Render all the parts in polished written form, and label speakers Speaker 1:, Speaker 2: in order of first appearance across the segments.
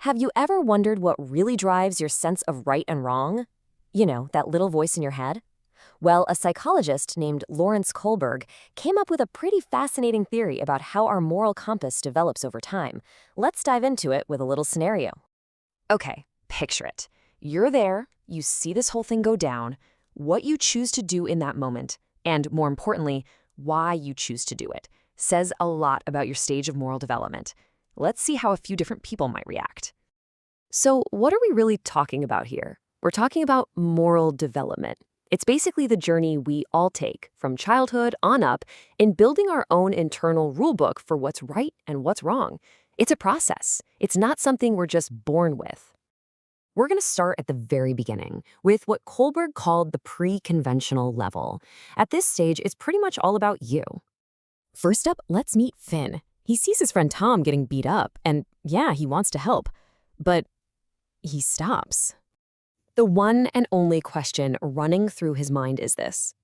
Speaker 1: Have you ever wondered what really drives your sense of right and wrong? You know, that little voice in your head? Well, a psychologist named Lawrence Kohlberg came up with a pretty fascinating theory about how our moral compass develops over time. Let's dive into it with a little scenario. Okay, picture it. You're there, you see this whole thing go down, what you choose to do in that moment, and more importantly, why you choose to do it, says a lot about your stage of moral development. Let's see how a few different people might react. So, what are we really talking about here? We're talking about moral development. It's basically the journey we all take from childhood on up in building our own internal rulebook for what's right and what's wrong. It's a process. It's not something we're just born with. We're going to start at the very beginning with what Kohlberg called the pre-conventional level. At this stage, it's pretty much all about you. First up, let's meet Finn. He sees his friend Tom getting beat up, and yeah, he wants to help. But he stops. The one and only question running through his mind is this: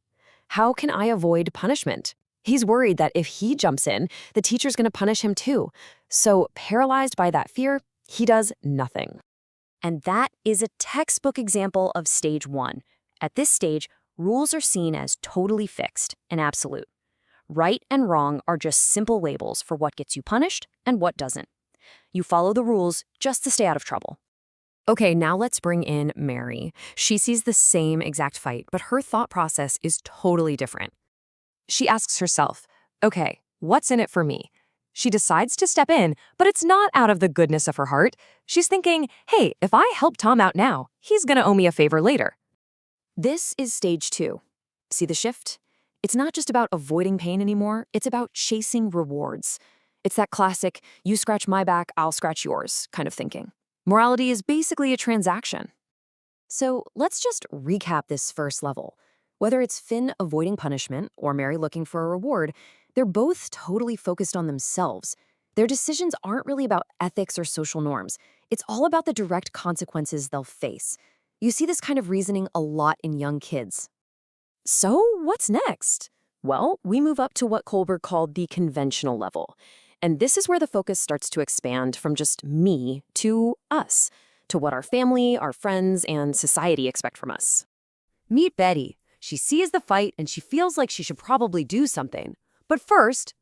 Speaker 1: how can I avoid punishment? He's worried that if he jumps in, the teacher's going to punish him too. So, paralyzed by that fear, he does nothing. And that is a textbook example of stage one. At this stage, rules are seen as totally fixed and absolute. Right and wrong are just simple labels for what gets you punished and what doesn't. You follow the rules just to stay out of trouble. Okay, now let's bring in Mary. She sees the same exact fight, but her thought process is totally different. She asks herself, okay, what's in it for me? She decides to step in, but it's not out of the goodness of her heart. She's thinking, hey, if I help Tom out now, he's gonna owe me a favor later. This is stage two. See the shift? It's not just about avoiding pain anymore, it's about chasing rewards. It's that classic, you scratch my back, I'll scratch yours kind of thinking. Morality is basically a transaction. So let's just recap this first level. Whether it's Finn avoiding punishment or Mary looking for a reward, they're both totally focused on themselves. Their decisions aren't really about ethics or social norms. It's all about the direct consequences they'll face. You see this kind of reasoning a lot in young kids. So what's next? Well, we move up to what Kohlberg called the conventional level. And this is where the focus starts to expand from just me to us, to what our family, our friends, and society expect from us. Meet Betty. She sees the fight and she feels like she should probably do something. But first,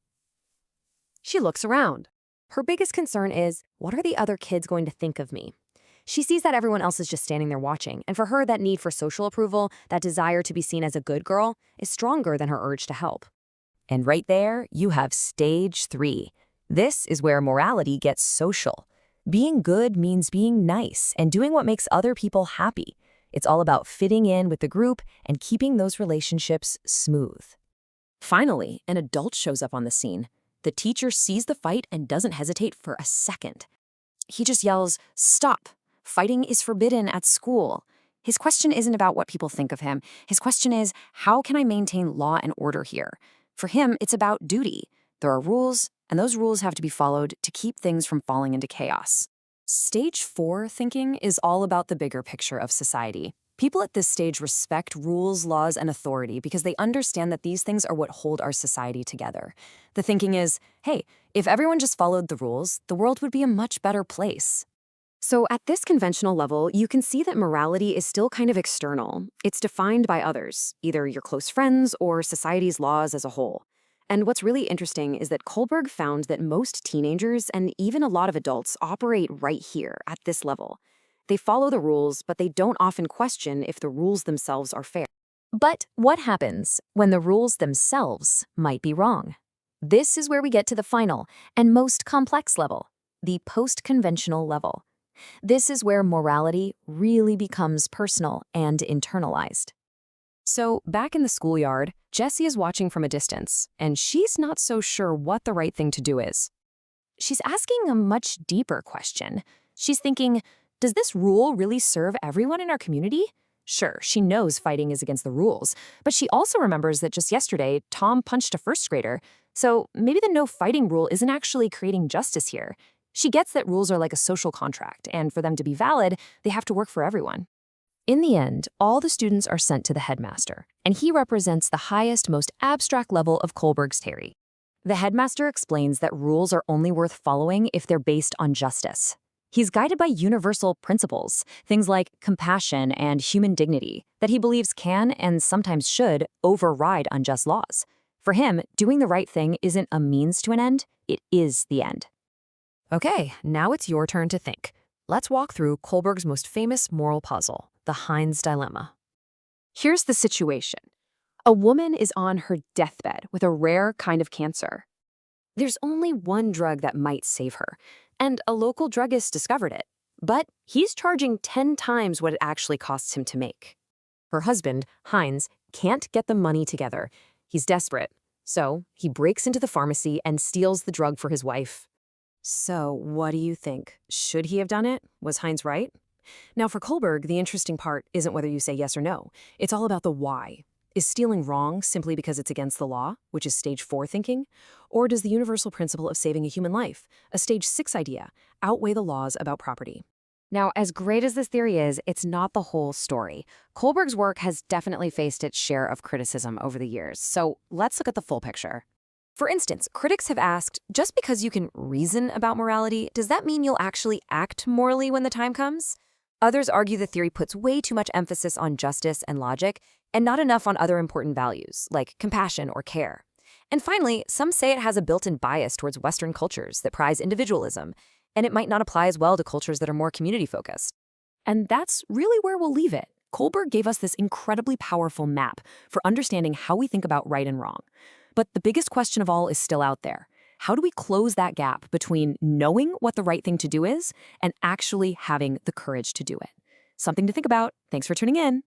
Speaker 1: she looks around. Her biggest concern is, what are the other kids going to think of me? She sees that everyone else is just standing there watching, and for her, that need for social approval, that desire to be seen as a good girl, is stronger than her urge to help. And right there, you have stage three. This is where morality gets social. Being good means being nice and doing what makes other people happy. It's all about fitting in with the group and keeping those relationships smooth. Finally, an adult shows up on the scene. The teacher sees the fight and doesn't hesitate for a second. He just yells, "Stop! Fighting is forbidden at school." His question isn't about what people think of him. His question is, how can I maintain law and order here? For him, it's about duty. There are rules, and those rules have to be followed to keep things from falling into chaos. Stage four thinking is all about the bigger picture of society. People at this stage respect rules, laws, and authority because they understand that these things are what hold our society together. The thinking is, hey, if everyone just followed the rules, the world would be a much better place. So at this conventional level, you can see that morality is still kind of external. It's defined by others, either your close friends or society's laws as a whole. And what's really interesting is that Kohlberg found that most teenagers and even a lot of adults operate right here at this level. They follow the rules, but they don't often question if the rules themselves are fair. But what happens when the rules themselves might be wrong? This is where we get to the final and most complex level, the post-conventional level. This is where morality really becomes personal and internalized. So, back in the schoolyard, Jessie is watching from a distance, and she's not so sure what the right thing to do is. She's asking a much deeper question. She's thinking, does this rule really serve everyone in our community? Sure, she knows fighting is against the rules, but she also remembers that just yesterday, Tom punched a first grader, so maybe the no fighting rule isn't actually creating justice here. She gets that rules are like a social contract, and for them to be valid, they have to work for everyone. In the end, all the students are sent to the headmaster, and he represents the highest, most abstract level of Kohlberg's theory. The headmaster explains that rules are only worth following if they're based on justice. He's guided by universal principles, things like compassion and human dignity, that he believes can and sometimes should override unjust laws. For him, doing the right thing isn't a means to an end, it is the end. Okay, now it's your turn to think. Let's walk through Kohlberg's most famous moral puzzle, the Heinz dilemma. Here's the situation. A woman is on her deathbed with a rare kind of cancer. There's only one drug that might save her, and a local druggist discovered it. But he's charging 10 times what it actually costs him to make. Her husband, Heinz, can't get the money together. He's desperate. So he breaks into the pharmacy and steals the drug for his wife. So what do you think? Should he have done it? Was Heinz right? Now for Kohlberg, the interesting part isn't whether you say yes or no. It's all about the why. Is stealing wrong simply because it's against the law, which is stage 4 thinking? Or does the universal principle of saving a human life, a stage 6 idea, outweigh the laws about property? Now, as great as this theory is, it's not the whole story. Kohlberg's work has definitely faced its share of criticism over the years, so let's look at the full picture. For instance, critics have asked, just because you can reason about morality, does that mean you'll actually act morally when the time comes? Others argue the theory puts way too much emphasis on justice and logic, and not enough on other important values, like compassion or care. And finally, some say it has a built-in bias towards Western cultures that prize individualism, and it might not apply as well to cultures that are more community-focused. And that's really where we'll leave it. Kohlberg gave us this incredibly powerful map for understanding how we think about right and wrong. But the biggest question of all is still out there. How do we close that gap between knowing what the right thing to do is and actually having the courage to do it? Something to think about. Thanks for tuning in.